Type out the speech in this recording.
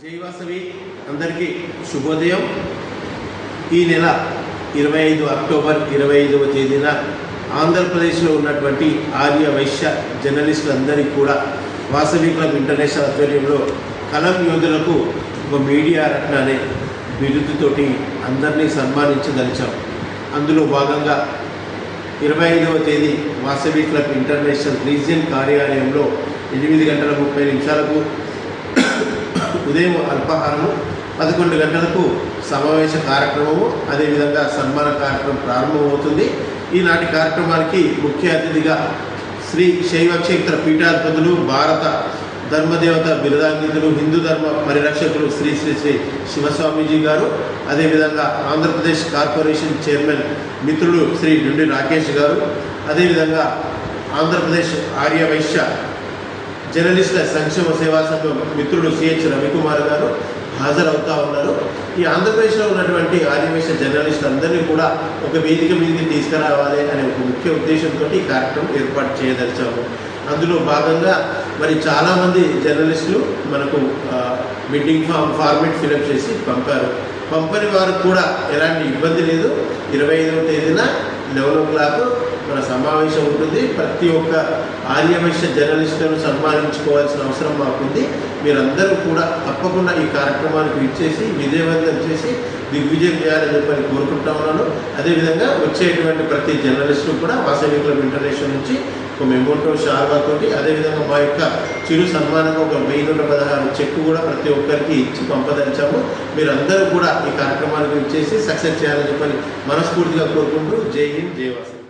జై వాసవి అందరికీ శుభోదయం. ఈ నెల 25 అక్టోబర్ 25వ తేదీన ఆంధ్రప్రదేశ్లో ఉన్నటువంటి ఆర్య వైశ్య జర్నలిస్టులందరికీ కూడా వాసవి క్లబ్ ఇంటర్నేషనల్ ఆధ్వర్యంలో కలం యోధులకు ఒక మీడియా రత్న అనే బిరుదుతోటి అందరినీ సన్మానించదలిచాం. అందులో భాగంగా 25వ తేదీ వాసవి క్లబ్ ఇంటర్నేషనల్ రీజియన్ కార్యాలయంలో 8:30 ఉదయం అల్పాహారము, 11 గంటలకు సమావేశ కార్యక్రమము, అదేవిధంగా సన్మాన కార్యక్రమం ప్రారంభమవుతుంది. ఈనాటి కార్యక్రమానికి ముఖ్య అతిథిగా శ్రీ శైవక్షేత్ర పీఠాధిపతులు, భారత ధర్మదేవత బిరుదాంగితులు, హిందూ ధర్మ పరిరక్షకులు శ్రీ శ్రీ శ్రీ శివస్వామీజీ గారు, అదేవిధంగా ఆంధ్రప్రదేశ్ కార్పొరేషన్ చైర్మన్ మిత్రులు శ్రీ నుండి రాకేష్ గారు, అదేవిధంగా ఆంధ్రప్రదేశ్ ఆర్య వైశ్య జర్నలిస్టుల సంక్షేమ సేవా సంఘం మిత్రుడు సిహెచ్ రవికుమార్ గారు హాజరవుతా ఉన్నారు. ఈ ఆంధ్రప్రదేశ్లో ఉన్నటువంటి ఆర్యవైశ్య జర్నలిస్టులు అందరినీ కూడా ఒక వేదిక మీదకి తీసుకురావాలి అనే ఒక ముఖ్య ఉద్దేశంతో ఈ కార్యక్రమం ఏర్పాటు చేయదలిచాము. అందులో భాగంగా మరి చాలామంది జర్నలిస్టులు మనకు మీటింగ్ ఫార్మేట్ ఫిలప్ చేసి పంపని వారికి కూడా ఎలాంటి ఇబ్బంది లేదు. 25వ తేదీన 11 o'clock మన సమావేశం ఉంటుంది. ప్రతి ఒక్క ఆర్యవైశ్య జర్నలిస్టులను సన్మానించుకోవాల్సిన అవసరం మాకుంది. మీరందరూ కూడా తప్పకుండా ఈ కార్యక్రమానికి ఇచ్చేసి విజయవంతం చేసి దిగ్విజయం చేయాలని చెప్పని కోరుకుంటా ఉన్నాను. అదేవిధంగా వచ్చేటువంటి ప్రతి జర్నలిస్టు కూడా వాసవి క్లబ్ ఇంటర్నేషనల్ నుంచి ఒక మెమోటో షార్వాతోటి, అదేవిధంగా మా యొక్క చిరు సన్మానంగా ఒక 1016 చెక్కు కూడా ప్రతి ఒక్కరికి ఇచ్చి పంపదలిచాము. మీరందరూ కూడా ఈ కార్యక్రమానికి ఇచ్చేసి సక్సెస్ చేయాలని చెప్పని మనస్ఫూర్తిగా కోరుకుంటూ జై హింద్, జై వాసవి.